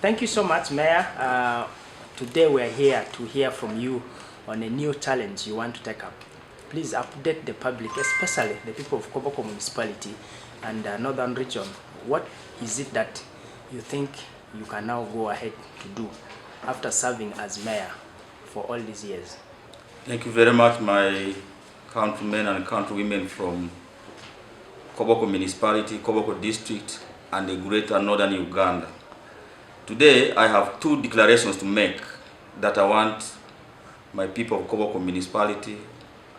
Thank you so much, Mayor. Today we're here to hear from you on a new challenge you want to take up. Please update the public, especially the people of Koboko Municipality and Northern Region. What is it that you think you can now go ahead to do after serving as mayor for all these years? Thank you very much, my countrymen and countrywomen from Koboko Municipality, Koboko District, and the greater Northern Uganda. Today, I have two declarations to make that I want my people of Koboko Municipality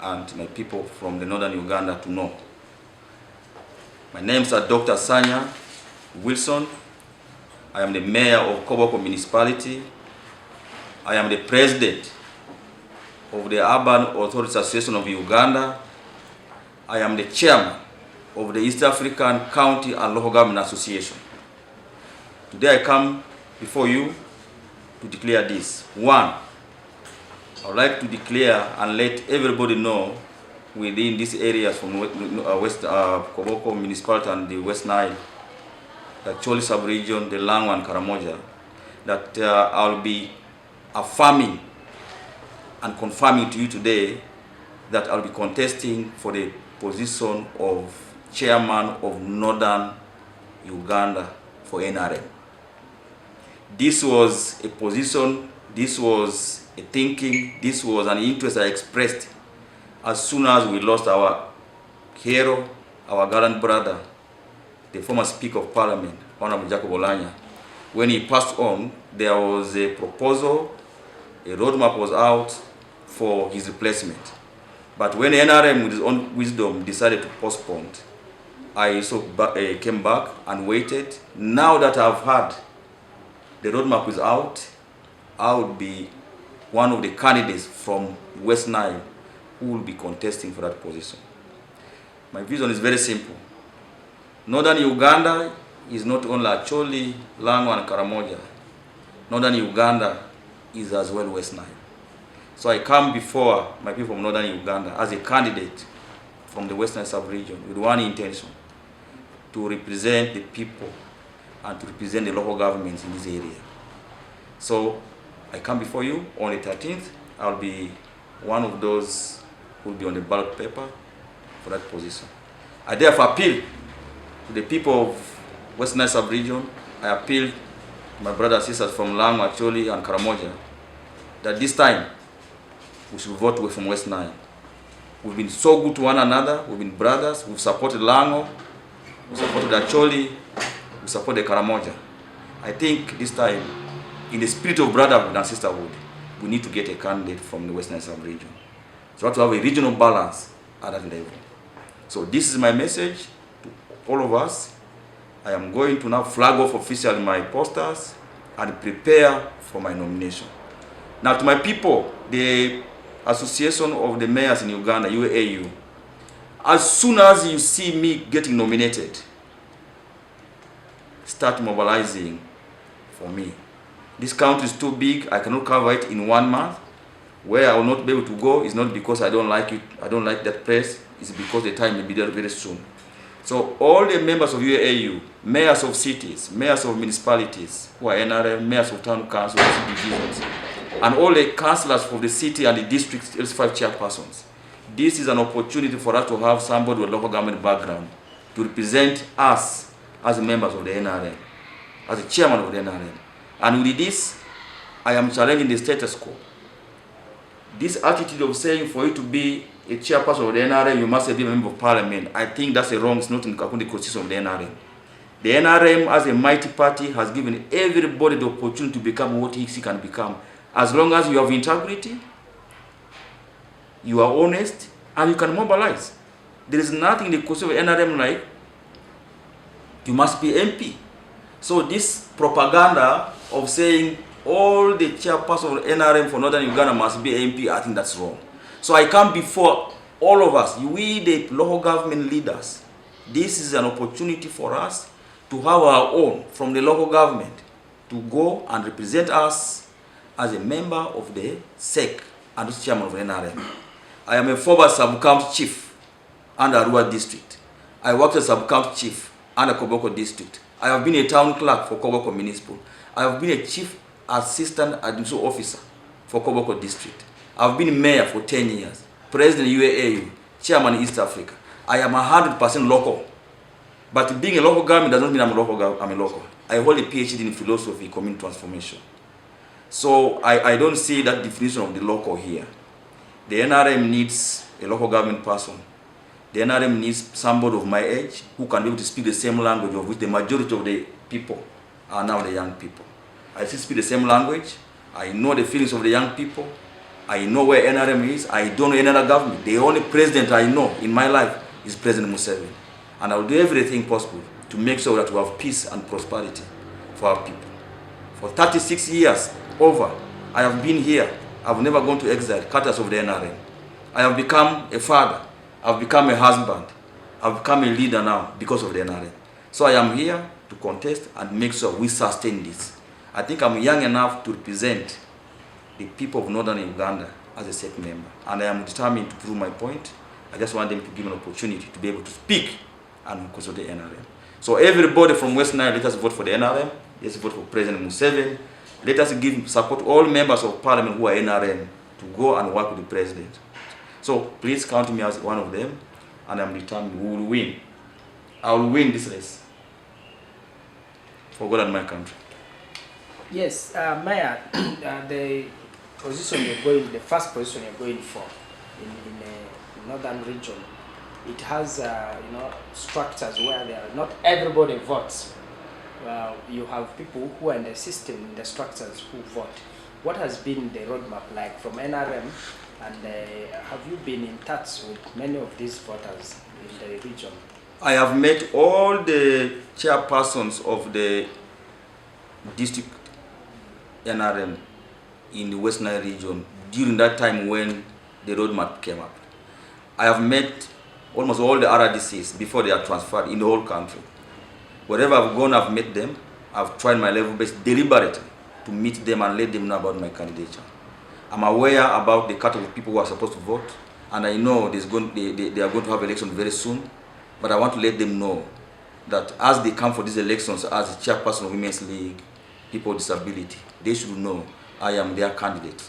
and my people from the Northern Uganda to know. My names are Dr. Sanya Wilson. I am the mayor of Koboko Municipality. I am the president of the Urban Authorities Association of Uganda. I am the chairman of the East African County and Local Government Association. Today I come before you to declare this. One, I would like to declare and let everybody know within these areas from West Koboko Municipality and the West Nile, the Choli sub-region, the Lango and Karamoja, that I'll be affirming and confirming to you today that I'll be contesting for the position of chairman of Northern Uganda for NRM. This was a position, this was a thinking, this was an interest I expressed as soon as we lost our hero, our gallant brother, the former Speaker of Parliament, Honorable Jacob Olanya. When he passed on, there was a proposal, a roadmap was out for his replacement. But when NRM, with his own wisdom, decided to postpone, I came back and waited. Now that I've heard the roadmap is out, I would be one of the candidates from West Nile who will be contesting for that position. My vision is very simple. Northern Uganda is not only Acholi, Lango and Karamoja. Northern Uganda is as well West Nile. So I come before my people from Northern Uganda as a candidate from the West Nile sub-region with one intention: to represent the people and to represent the local governments in this area. So I come before you on the 13th. I'll be one of those who will be on the ballot paper for that position. I therefore appeal to the people of West Nile sub-region. I appeal to my brothers and sisters from Lango, Acholi and Karamoja that this time we should vote away from West Nile. We've been so good to one another, we've been brothers, we've supported Lango, we've supported Acholi, we support the Karamoja. I think this time, in the spirit of brotherhood and sisterhood, we need to get a candidate from the West Nile sub-region. So we have to have a regional balance at that level. So this is my message to all of us. I am going to now flag off officially my posters and prepare for my nomination. Now to my people, the Association of the Mayors in Uganda, UAU, as soon as you see me getting nominated, start mobilizing for me. This country is too big, I cannot cover it in 1 month. Where I will not be able to go is not because I don't like it, I don't like that place, it's because the time will be there very soon. So all the members of UAU, mayors of cities, mayors of municipalities, who are NRM, mayors of town councils, divisions, and all the councillors for the city and the district L5 chairpersons, this is an opportunity for us to have somebody with local government background to represent us as members of the NRM, as the chairman of the NRM. And with this, I am challenging the status quo. This attitude of saying for you to be a chairperson of the NRM, you must be a member of parliament, I think that's a wrong, it's not in the constitution of the NRM. The NRM, as a mighty party, has given everybody the opportunity to become what he can become. As long as you have integrity, you are honest, and you can mobilize. There is nothing in the constitution of NRM like you must be MP. So this propaganda of saying all the chairperson of NRM for Northern Uganda must be MP, I think that's wrong. So I come before all of us, we the local government leaders. This is an opportunity for us to have our own from the local government to go and represent us as a member of the SEC and as chairman of the NRM. I am a former sub-county chief under Arua district. I worked as sub-county chief under Koboko district. I have been a town clerk for Koboko Municipal. I've been a chief assistant administrative officer for Koboko district. I've been mayor for 10 years, president UAAU, chairman East Africa. I am 100% local. But being a local government doesn't mean I'm a local. I hold a PhD in philosophy, community transformation. So I don't see that definition of the local here. The NRM needs a local government person. The NRM needs somebody of my age who can be able to speak the same language of which the majority of the people are now the young people. I still speak the same language. I know the feelings of the young people. I know where NRM is. I don't know any other government. The only president I know in my life is President Museveni. And I will do everything possible to make sure that we have peace and prosperity for our people. For 36 years over, I have been here. I've never gone to exile, cutters of the NRM. I have become a father. I've become a husband. I've become a leader now because of the NRM. So I am here to contest and make sure we sustain this. I think I'm young enough to represent the people of northern Uganda as a SEC member. And I am determined to prove my point. I just want them to give me an opportunity to be able to speak and consult the NRM. So everybody from West Nile, let us vote for the NRM. Let's vote for President Museveni. Let us give support all members of parliament who are NRM to go and work with the president. So please count me as one of them, and I'm determined we will win. I will win this race for God and my country. Yes, Mayor, the position you're going, the first position you're going for in the northern region, it has structures where not everybody votes. You have people who are in the system, in the structures, who vote. What has been the roadmap like from NRM, and have you been in touch with many of these voters in the region? I have met all the chairpersons of the district NRM in the West Nile region during that time when the roadmap came up. I have met almost all the RDCs before they are transferred in the whole country. Wherever I've gone, I've met them. I've tried my level best deliberately to meet them and let them know about my candidature. I'm aware about the cut of people who are supposed to vote, and I know they are going to have elections very soon, but I want to let them know that as they come for these elections as a chairperson of Women's League, people with disability, they should know I am their candidate.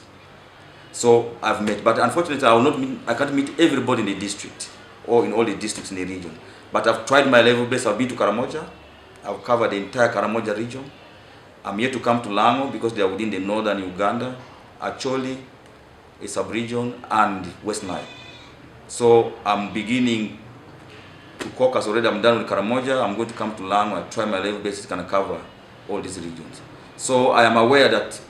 So I've met, but unfortunately I can't meet everybody in the district or in all the districts in the region. But I've tried my level best. I've been to Karamoja. I've covered the entire Karamoja region. I'm yet to come to Lango because they are within the northern Uganda, Acholi, a sub-region, and West Nile. So I'm beginning to caucus already. I'm done with Karamoja. I'm going to come to Lango. I try my level best to kind of cover all these regions. So I am aware that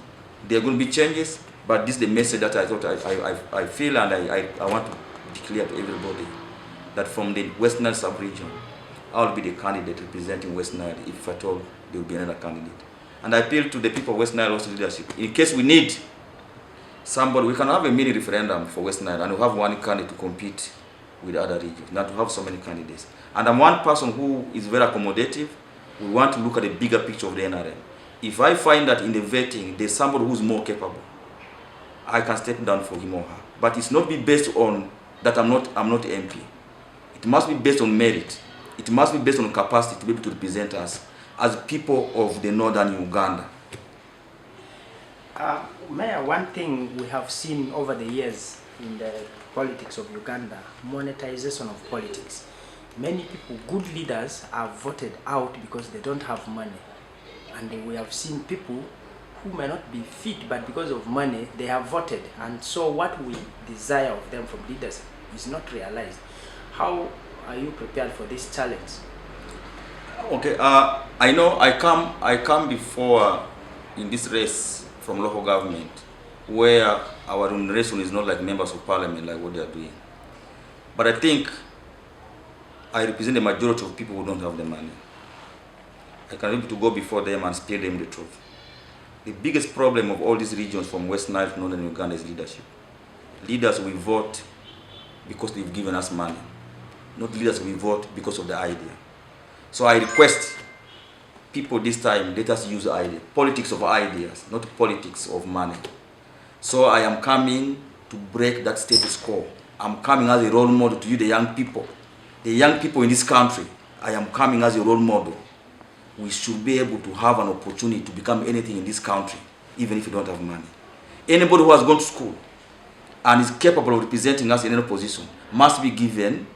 there are going to be changes, but this is the message that I thought I feel, and I want to declare to everybody that from the West Nile sub-region, I will be the candidate representing West Nile if at all there will be another candidate. And I appeal to the people of West Nile also leadership. In case we need somebody, we can have a mini referendum for West Nile and we'll have one candidate to compete with other regions, not to have so many candidates. And I'm one person who is very accommodative. We want to look at the bigger picture of the NRM. If I find that in the vetting there's somebody who's more capable, I can step down for him or her. But it's not be based on that I'm not MP. It must be based on merit. It must be based on capacity to be able to represent us as people of the northern Uganda. Mayor, one thing we have seen over the years in the politics of Uganda, monetization of politics. Many people, good leaders, are voted out because they don't have money. And we have seen people who may not be fit, but because of money, they have voted. And so what we desire of them from leaders is not realized. How are you prepared for this challenge? Okay, I know I come before in this race from local government where our remuneration is not like members of parliament, like what they are doing. But I think I represent the majority of people who don't have the money. I can be able to go before them and speak them the truth. The biggest problem of all these regions from West Nile to northern Uganda is leadership. Leaders will vote because they've given us money. Not leaders will vote because of the idea. So I request people this time, let us use idea. Politics of ideas, not politics of money. So I am coming to break that status quo. I'm coming as a role model to you, the young people. The young people in this country, I am coming as a role model. we should be able to have an opportunity to become anything in this country, even if you don't have money. Anybody who has gone to school and is capable of representing us in any position must be given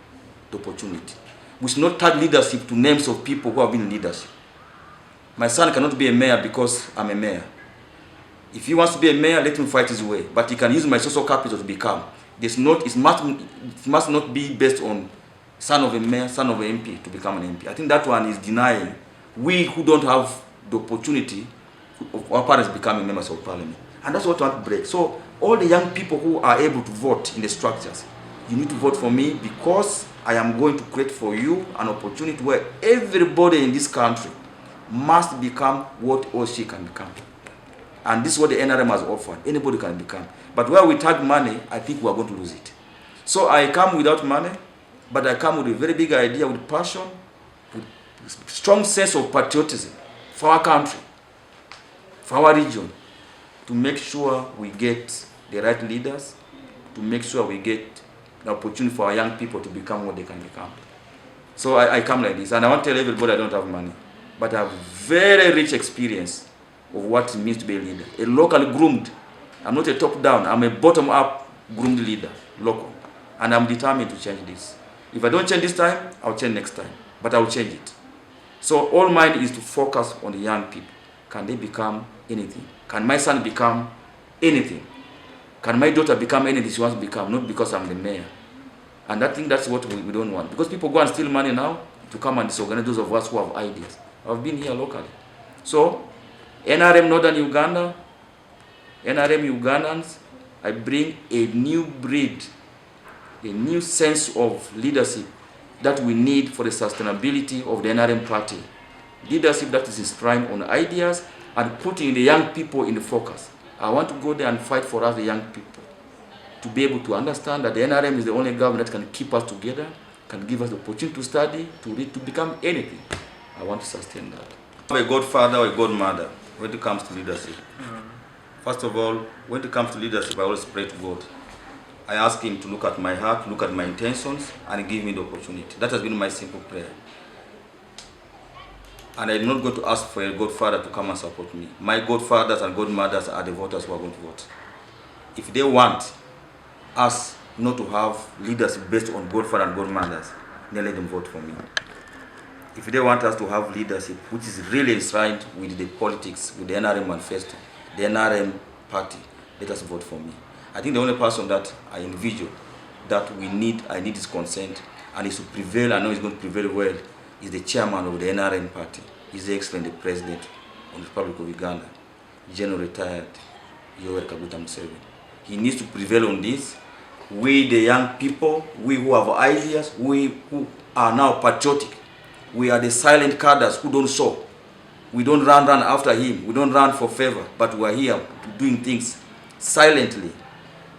the opportunity. We should not tag leadership to names of people who have been in leadership. My son cannot be a mayor because I'm a mayor. If he wants to be a mayor, let him fight his way. But he can use my social capital to become. It must not be based on son of a mayor, son of an MP to become an MP. I think that one is denying we who don't have the opportunity of our parents becoming members of parliament. And that's what I want to break. So all the young people who are able to vote in the structures, you need to vote for me because I am going to create for you an opportunity where everybody in this country must become what or she can become. And this is what the NRM has offered. Anybody can become. But where we tag money, I think we are going to lose it. So I come without money, but I come with a very big idea, with passion, with strong sense of patriotism for our country, for our region, to make sure we get the right leaders, to make sure we get the opportunity for our young people to become what they can become. So I come like this, and I want to tell everybody I don't have money, but I have very rich experience of what it means to be a leader. A locally groomed. I'm not a top-down, I'm a bottom-up groomed leader, local. And I'm determined to change this. If I don't change this time, I'll change next time. But I'll change it. So all mine is to focus on the young people. Can they become anything? Can my son become anything? Can my daughter become anything she wants to become? Not because I'm the mayor. And I think that's what we don't want. Because people go and steal money now to come and disorganize those of us who have ideas. I've been here locally. So, NRM Northern Uganda, NRM Ugandans, I bring a new breed, a new sense of leadership that we need for the sustainability of the NRM party. Leadership that is enshrined on ideas and putting the young people in the focus. I want to go there and fight for us, the young people, to be able to understand that the NRM is the only government that can keep us together, can give us the opportunity to study, to read, to become anything. I want to sustain that. I have a godfather or a godmother when it comes to leadership. First of all, when it comes to leadership, I always pray to God. I ask him to look at my heart, look at my intentions, and give me the opportunity. That has been my simple prayer. And I'm not going to ask for a godfather to come and support me. My godfathers and godmothers are the voters who are going to vote. If they want us not to have leaders based on godfathers and godmothers, then let them vote for me. If they want us to have leadership which is really enshrined with the politics, with the NRM manifesto, the NRM party, let us vote for me. I think the only person that I envision that I need his consent, and is to prevail, I know he's going to prevail well, is the chairman of the NRM party. He's the excellent president of the Republic of Uganda, General Retired Yoweri Kaguta Museveni. He needs to prevail on this. We, the young people, we who have ideas, we who are now patriotic, we are the silent cadres who don't show. We don't run after him. We don't run for favor, but we are here doing things silently.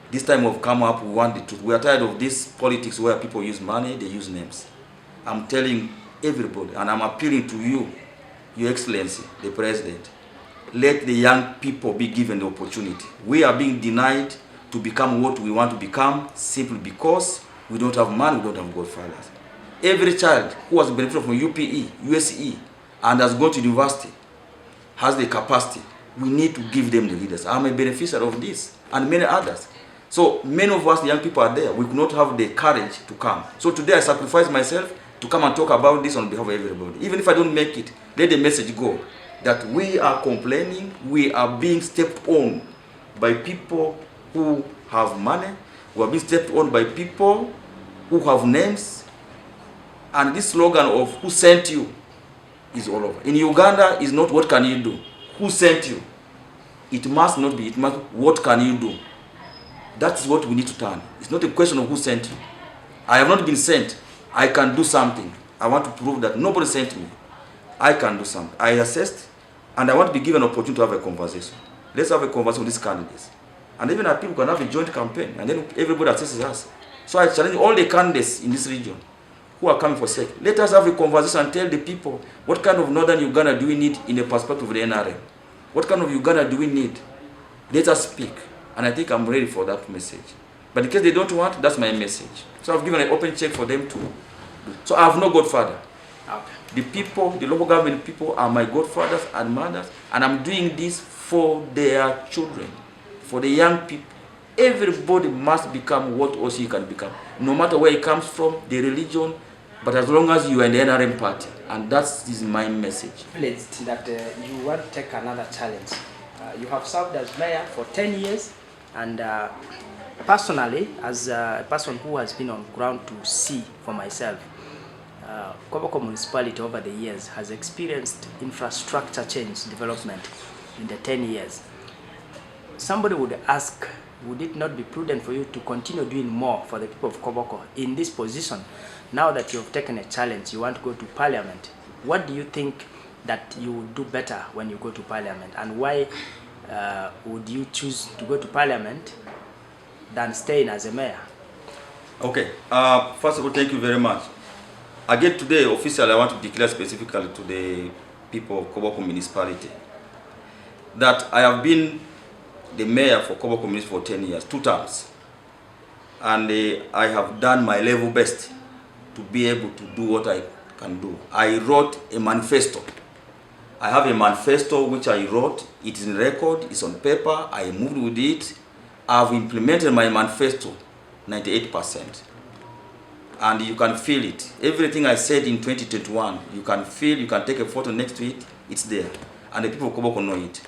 This time we've come up, we want the truth. We are tired of this politics where people use money, they use names. I'm telling everybody, and I'm appealing to you, Your Excellency, the President, let the young people be given the opportunity. We are being denied to become what we want to become simply because we don't have money, we don't have godfathers. Every child who has benefited from UPE, USE, and has gone to university, has the capacity. We need to give them the leaders. I'm a beneficiary of this, and many others. So many of us, the young people, are there. We could not have the courage to come. So today I sacrifice myself to come and talk about this on behalf of everybody. Even if I don't make it, let the message go that we are complaining, we are being stepped on by people who have money, we are being stepped on by people who have names, and this slogan of who sent you is all over. In Uganda, is not what can you do, who sent you. It must not be, it must what can you do. That's what we need to turn. It's not a question of who sent you. I have not been sent. I can do something. I want to prove that nobody sent me. I can do something. I assessed, and I want to be given an opportunity to have a conversation. Let's have a conversation with these candidates. And even our people can have a joint campaign, and then everybody assesses us. So I challenge all the candidates in this region who are coming for sake. Let us have a conversation and tell the people what kind of Northern Uganda do we need in the perspective of the NRM. What kind of Uganda do we need? Let us speak. And I think I'm ready for that message. But in case they don't want, that's my message. So I've given an open check for them to do. So I have no godfather. Okay. The people, the local government people are my godfathers and mothers, and I'm doing this for their children, for the young people. Everybody must become what also he can become, no matter where he comes from, the religion, but as long as you are in the NRM party. And that is my message. Pleased that you want to take another challenge. You have served as mayor for 10 years, and personally, as a person who has been on ground to see for myself, Koboko Municipality over the years has experienced infrastructure change development in the 10 years. Somebody would ask, would it not be prudent for you to continue doing more for the people of Koboko in this position? Now that you have taken a challenge, you want to go to parliament, what do you think that you would do better when you go to parliament, and why would you choose to go to parliament than staying as a mayor? Okay, first of all, thank you very much. Again, today, officially, I want to declare specifically to the people of Koboko Municipality that I have been the mayor for Koboko Municipality for 10 years, 2 terms. And I have done my level best to be able to do what I can do. I wrote a manifesto. I have a manifesto which I wrote. It is in record, it's on paper, I moved with it. I've implemented my manifesto 98%. And you can feel it. Everything I said in 2021, you can feel, you can take a photo next to it, it's there. And the people of Koboko know it.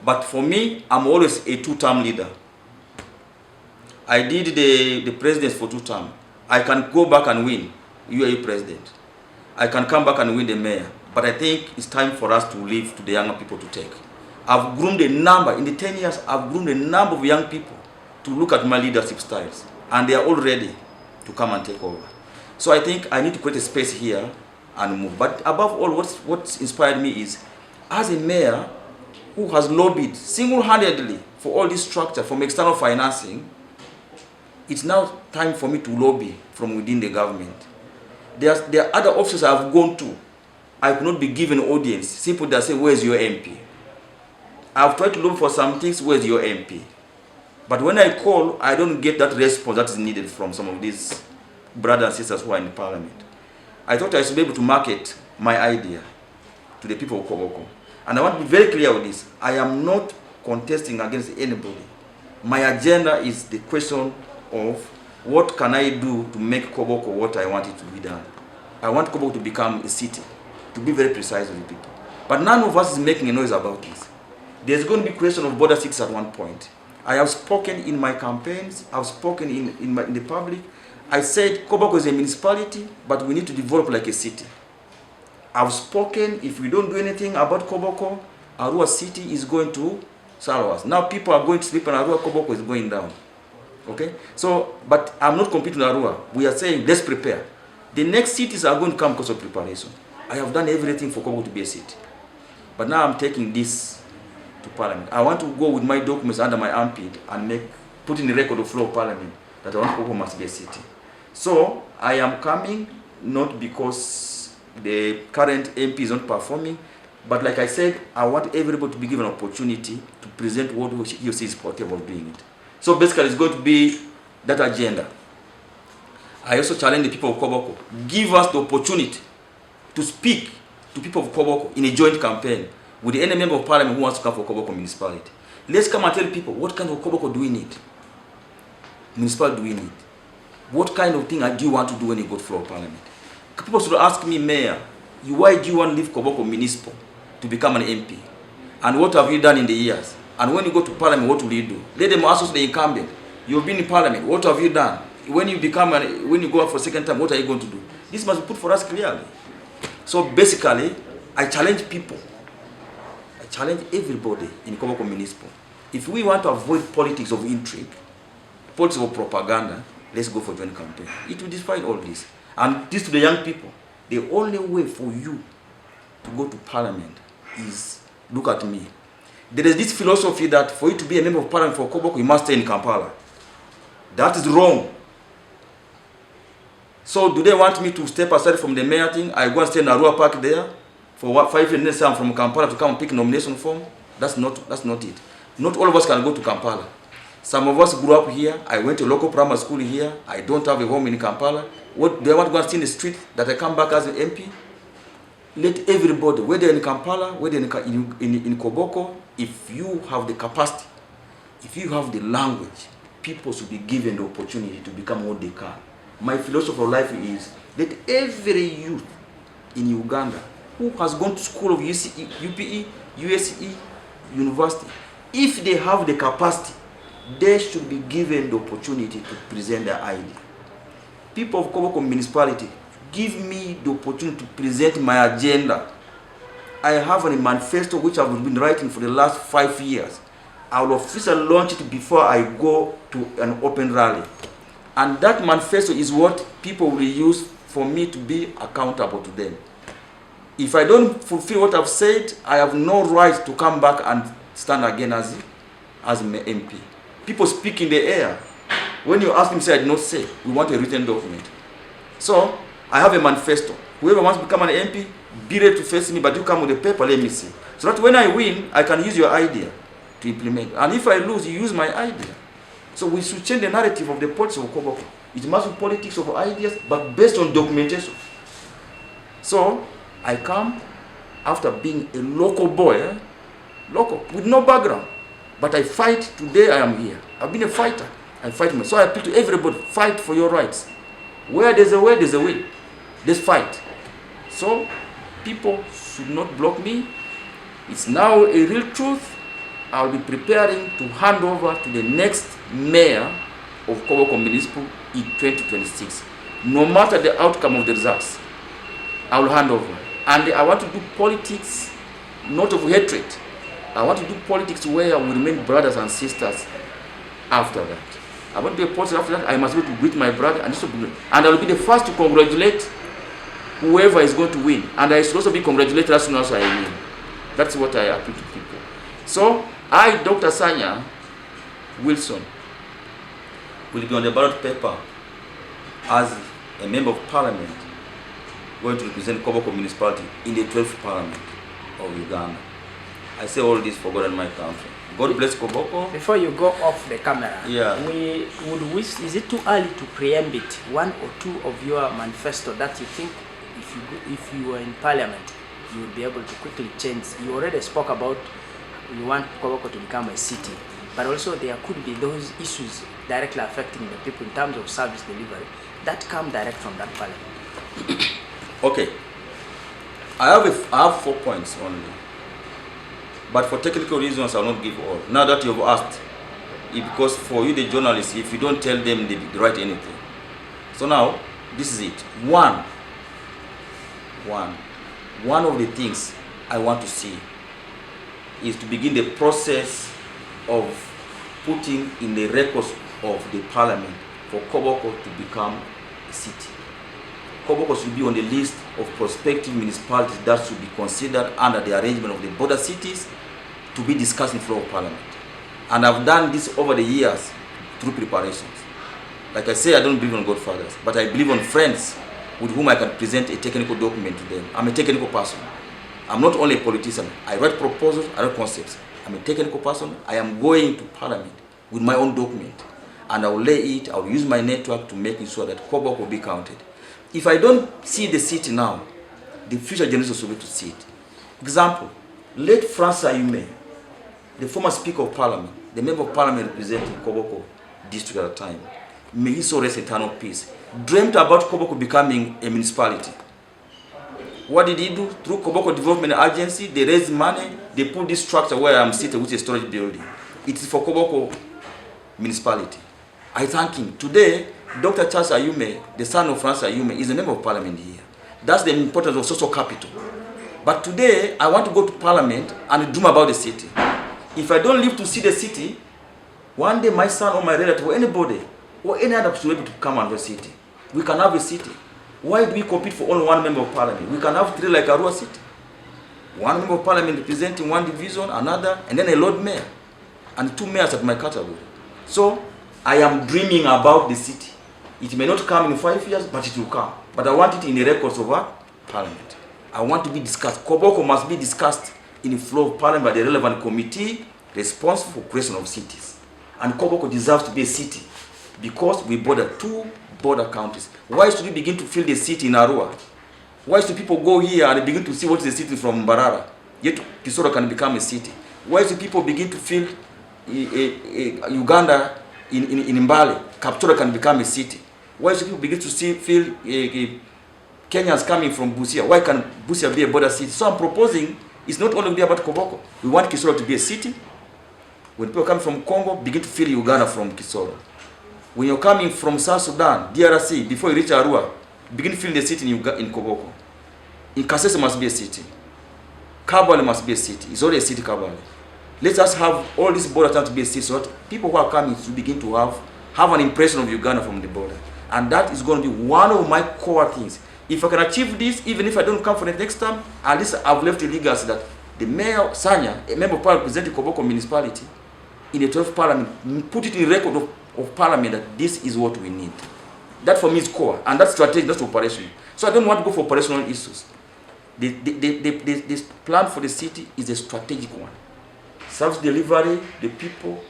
But for me, I'm always a 2-term leader. I did the president for 2 terms. I can go back and win UAE president. I can come back and win the mayor. But I think it's time for us to leave to the younger people to take. I've groomed a number, in the 10 years, I've groomed a number of young people to look at my leadership styles. And they are all ready to come and take over. So I think I need to create a space here and move. But above all, what's inspired me is, as a mayor who has lobbied single-handedly for all this structure from external financing, it's now time for me to lobby from within the government. There are other offices I've gone to. I could not be given audience. Simple that say, where's your MP? I've tried to look for some things, where's your MP? But when I call, I don't get that response that is needed from some of these brothers and sisters who are in parliament. I thought I should be able to market my idea to the people of Koboko. And I want to be very clear with this. I am not contesting against anybody. My agenda is the question of what can I do to make Koboko what I want it to be done. I want Koboko to become a city, to be very precise with the people. But none of us is making a noise about this. There's going to be question of border cities at one point. I have spoken in my campaigns, I've spoken in the public. I said Koboko is a municipality, but we need to develop like a city. I've spoken, if we don't do anything about Koboko, Arua city is going to swallow us. Now people are going to sleep and Arua Koboko is going down. Okay? So, but I'm not competing with Arua. We are saying, let's prepare. The next cities are going to come because of preparation. I have done everything for Koboko to be a city. But now I'm taking this to Parliament. I want to go with my documents under my armpit and put in the record of flow of Parliament that I want Koboko must be a city. So, I am coming not because the current MP is not performing, but like I said, I want everybody to be given an opportunity to present what he or she is capable of doing it. So basically, it's going to be that agenda. I also challenge the people of Koboko. Give us the opportunity to speak to people of Koboko in a joint campaign with any member of parliament who wants to come for Koboko municipality. Let's come and tell people, what kind of Koboko do we need? Municipality do we need? What kind of thing do you want to do when you go to floor of parliament? People should ask me, Mayor, why do you want to leave Koboko municipal to become an MP? And what have you done in the years? And when you go to parliament, what will you do? Let them ask the incumbent. You've been in parliament, what have you done? When you go up for a second time, what are you going to do? This must be put for us clearly. So basically, I challenge people. I challenge everybody in Koboko municipal. If we want to avoid politics of intrigue, politics of propaganda, let's go for joint campaign. It will define all this. And this to the young people, the only way for you to go to parliament is, look at me. There is this philosophy that for you to be a member of parliament for Koboko, you must stay in Kampala. That is wrong. So do they want me to step aside from the mayor thing? I go and stay in Arua Park there for what, 5 years, next time from Kampala to come and pick nomination form? That's not it. Not all of us can go to Kampala. Some of us grew up here. I went to local primary school here. I don't have a home in Kampala. What do I want to go and stay in the street that I come back as an MP? let everybody, whether in Kampala, whether in Koboko, if you have the capacity, if you have the language, people should be given the opportunity to become what they can. My philosophy of life is that every youth in Uganda who has gone to school of UPE, USE, university, if they have the capacity, they should be given the opportunity to present their idea. People of Koboko Municipality, give me the opportunity to present my agenda. I have a manifesto which I've been writing for the last 5 years. I will officially launch it before I go to an open rally. And that manifesto is what people will use for me to be accountable to them. If I don't fulfill what I've said, I have no right to come back and stand again as an MP. People speak in the air. When you ask them, say, I did not say, we want a written document. So, I have a manifesto. Whoever wants to become an MP, be ready to face me, but you come with a paper, let me see. So that when I win, I can use your idea to implement. And if I lose, you use my idea. So we should change the narrative of the politics of Koboko. It must be politics of ideas, but based on documentation. So, I come after being a local boy, local, with no background. But I fight, today I am here. I've been a fighter. I fight myself. So I appeal to everybody, fight for your rights. Where there's a way, there's a will. Let's fight. So people should not block me. It's now a real truth. I'll be preparing to hand over to the next mayor of Koboko Municipal in 2026. No matter the outcome of the results, I will hand over. And I want to do politics, not of hatred. I want to do politics where we remain brothers and sisters after that. I want to be a politics after that. I must be able to greet my brother and I will be the first to congratulate whoever is going to win. And I should also be congratulated as soon as I win. That's what I appeal to people. So, I, Dr. Sanya Wilson, will be on the ballot paper as a member of parliament going to represent Koboko Municipality in the 12th parliament of Uganda. I say all this for God and my country. God bless Koboko. Before you go off the camera, yeah, we would wish, is it too early to preempt it, one or two of your manifesto that you think if you were in parliament, you would be able to quickly change? You already spoke about you want Koboko to become a city, but also there could be those issues directly affecting the people in terms of service delivery that come direct from that parliament. Okay, I have 4 points only, but for technical reasons I will not give all. Now that you have asked, because for you the journalists, if you don't tell them, they write anything. So now, this is it. One of the things I want to see is to begin the process of putting in the records of the parliament for Koboko to become a city. Koboko should be on the list of prospective municipalities that should be considered under the arrangement of the border cities to be discussed in floor of parliament. And I've done this over the years through preparations. Like I say, I don't believe on godfathers, but I believe on friends with whom I can present a technical document to them. I'm a technical person. I'm not only a politician. I write proposals, I write concepts. I'm a technical person. I am going to parliament with my own document. And I will lay it, I will use my network to make sure that Koboko will be counted. If I don't see the city now, the future generations will be able to see it. Example, late Francis Ayume, the former Speaker of Parliament, the Member of Parliament representing Koboko district at the time, may he so rest in eternal peace, dreamt about Koboko becoming a municipality. What did he do? Through Koboko Development Agency, they raised money, they put this structure where I'm sitting, which is a storage building. It is for Koboko Municipality. I thank him. Today, Dr. Charles Ayume, the son of Francis Ayume, is a member of parliament here. That's the importance of social capital. But today, I want to go to parliament and dream about the city. If I don't live to see the city, one day my son or my relative or anybody or any other person will be able to come and the city. We can have a city. Why do we compete for only one member of parliament? We can have 3 like Arua City. One member of parliament representing one division, another, and then a Lord Mayor, and 2 mayors at my category. So, I am dreaming about the city. It may not come in 5 years, but it will come. But I want it in the records of what? Parliament. I want to be discussed. Koboko must be discussed in the floor of parliament by the relevant committee responsible for creation of cities. And Koboko deserves to be a city because we border 2 border counties. Why should we begin to fill the city in Arua? Why should people go here and begin to see what is a city from Mbarara, yet Kisoro can become a city? Why should people begin to feel Uganda in Mbale, Kapchora can become a city? Why should people begin to feel Kenyans coming from Busia? Why can Busia be a border city? So I'm proposing it's not only be about Koboko. We want Kisoro to be a city. When people come from Congo, begin to feel Uganda from Kisoro. When you're coming from South Sudan, DRC, before you reach Arua, begin to feel the city in Koboko. In Kasese must be a city. Kabale must be a city. It's already a city, Kabale. Let us have all these borders to be a city so that people who are coming to begin to have an impression of Uganda from the border. And that is going to be one of my core things. If I can achieve this, even if I don't come for the next time, at least I've left a legacy that the mayor, Sanya, a member of parliament representing Koboko Municipality, in the 12th parliament, put it in record of parliament that this is what we need. That for me is core, and that's strategic, that's operational. So I don't want to go for operational issues. The plan for the city is a strategic one. Service delivery, the people,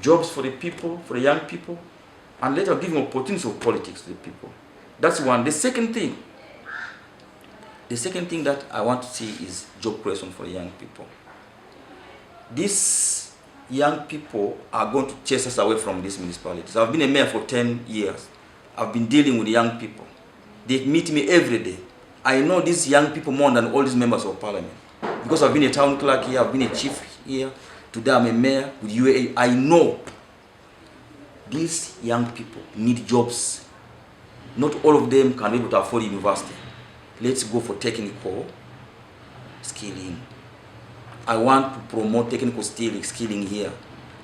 jobs for the people, for the young people, and later giving opportunities of politics to the people. That's one. The second thing that I want to see is job creation for the young people. These young people are going to chase us away from these municipalities. I've been a mayor for 10 years. I've been dealing with young people. They meet me every day. I know these young people more than all these members of parliament. Because I've been a town clerk here, I've been a chief here. Today I'm a mayor with UAA. I know these young people need jobs. Not all of them can be able to afford university. Let's go for technical skilling. I want to promote technical skilling here.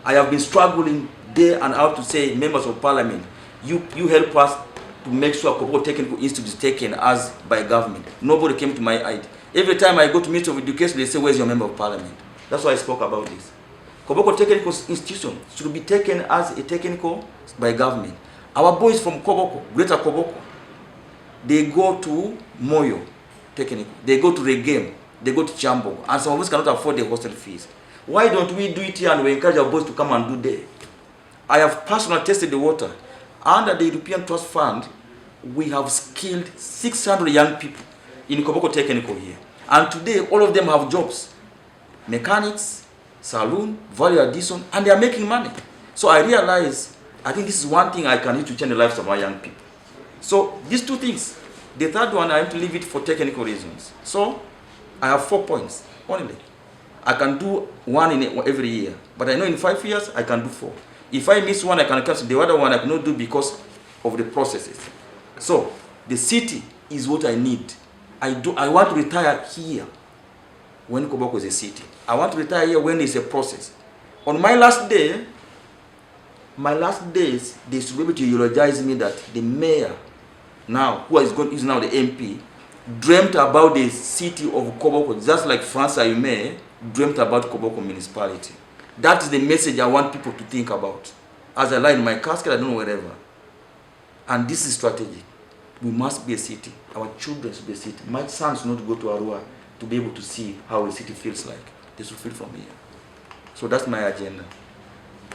I have been struggling day and out to say, members of parliament, you help us to make sure Koboko Technical Institute is taken as by government. Nobody came to my aid. Every time I go to Ministry of Education, they say, where's your member of parliament? That's why I spoke about this. Koboko Technical Institution should be taken as a technical by government. Our boys from Koboko, Greater Koboko, they go to Moyo Technical, they go to Regame, they go to Chambo, and some of us cannot afford the hostel fees. Why don't we do it here and we encourage our boys to come and do there? I have personally tested the water. Under the European Trust Fund, we have skilled 600 young people in Koboko Technical here. And today, all of them have jobs. Mechanics, saloon, value addition, and they are making money. So I realize, I think this is one thing I can use to change the lives of our young people. So these two things. The third one, I have to leave it for technical reasons. So I have 4 points only. I can do one in every year. But I know in 5 years, I can do 4. If I miss one, I can cancel. The other one I cannot do because of the processes. So the city is what I need. I want to retire here when Koboko is a city. I want to retire here when it's a process. On my last days, they should be able to eulogize me that the mayor now, who is now the MP, dreamt about the city of Koboko, just like Francois Yume dreamt about Koboko Municipality. That is the message I want people to think about. As I lie in my casket, I don't know wherever. And this is strategy. We must be a city. Our children should be a city. My sons should not go to Arua to be able to see how a city feels like. They should feel from here. So that's my agenda.